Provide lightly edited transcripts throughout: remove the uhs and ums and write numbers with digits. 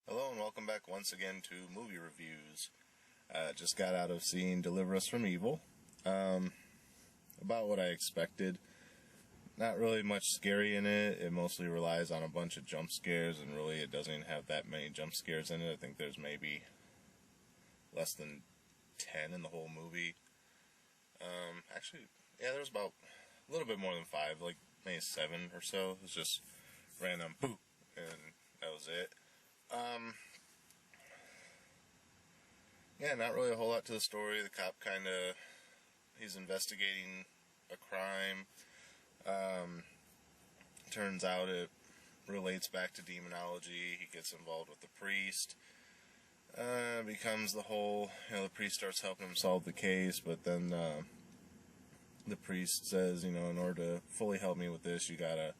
Hello and welcome back once again to Movie Reviews. Just got out of seeing Deliver Us from Evil. About what I expected. Not really much scary in it. It mostly relies on a bunch of jump scares, and really it doesn't even have that many jump scares in it. I think there's maybe less than 10 in the whole movie. There's about a little bit more than 5, like maybe 7 or so. It was just random poop, and that was it. Not really a whole lot to the story. The cop he's investigating a crime. Turns out it relates back to demonology. He gets involved with the priest. Becomes the whole, the priest starts helping him solve the case, but then, the priest says, in order to fully help me with this, you gotta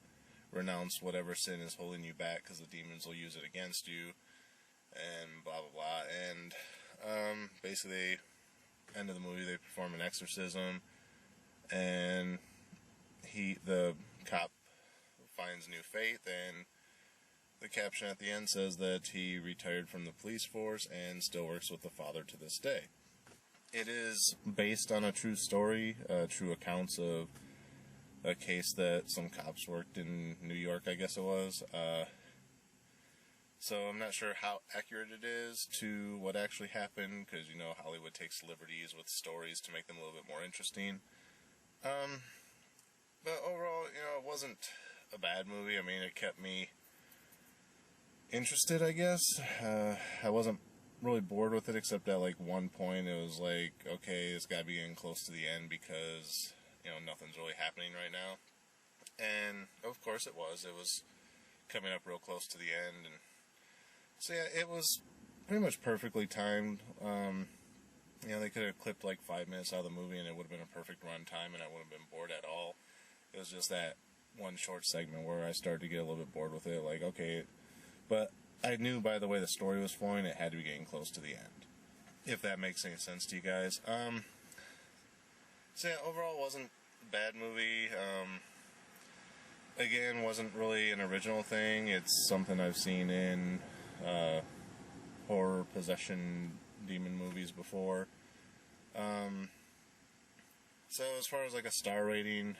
renounce whatever sin is holding you back, because the demons will use it against you, and blah blah blah. And basically, end of the movie, they perform an exorcism, and the cop finds new faith, and the caption at the end says that he retired from the police force and still works with the Father to this day. It is based on a true story, true accounts of a case that some cops worked in New York, I guess it was. So I'm not sure how accurate it is to what actually happened, because, Hollywood takes liberties with stories to make them a little bit more interesting. But overall, it wasn't a bad movie. I mean, it kept me interested, I guess. I wasn't really bored with it, except at one point it was like, okay, it's got to be getting close to the end because nothing's really happening right now. And of course it was coming up real close to the end. And so it was pretty much perfectly timed. They could have clipped 5 minutes out of the movie and it would have been a perfect run time and I wouldn't have been bored at all. It was just that one short segment where I started to get a little bit bored with it, okay, but I knew by the way the story was flowing, it had to be getting close to the end. If that makes any sense to you guys. Overall, it wasn't a bad movie. Again, wasn't really an original thing. It's something I've seen in horror, possession, demon movies before. So as far as a star rating,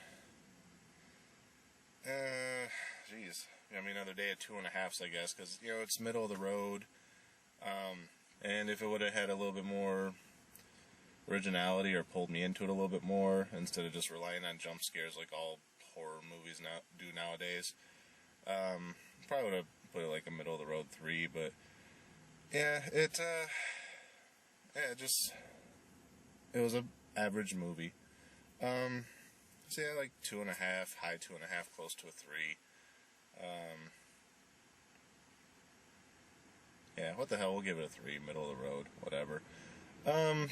other day at 2.5, I guess, because it's middle of the road. And if it would have had a little bit more originality or pulled me into it a little bit more instead of just relying on jump scares like all horror movies do nowadays, probably would have put it a middle of the road 3. But it was an average movie. 2.5, high 2.5, close to a 3. What the hell, we'll give it a 3, middle of the road, whatever.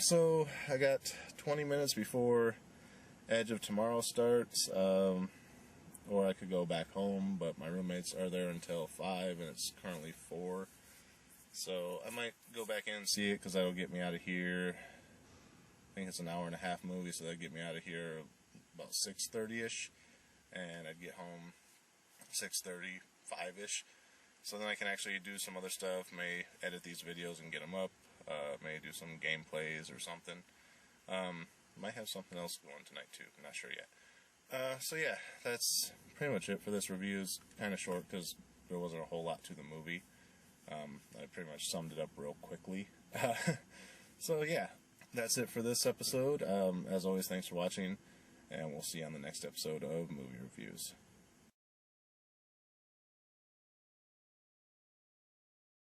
So I got 20 minutes before Edge of Tomorrow starts, or I could go back home, but my roommates are there until 5, and it's currently 4. So I might go back in and see it, because that'll get me out of here. I think it's an hour-and-a-half movie, so that'll get me out of here about 6:30ish, and I'd get home 6:30, 5ish. So then I can actually do some other stuff, may edit these videos and get them up, may do some gameplays or something. Might have something else going tonight too, I'm not sure yet. That's pretty much it for this review. It's kind of short because there wasn't a whole lot to the movie. I pretty much summed it up real quickly. That's it for this episode. As always, thanks for watching, and we'll see you on the next episode of Movie Reviews.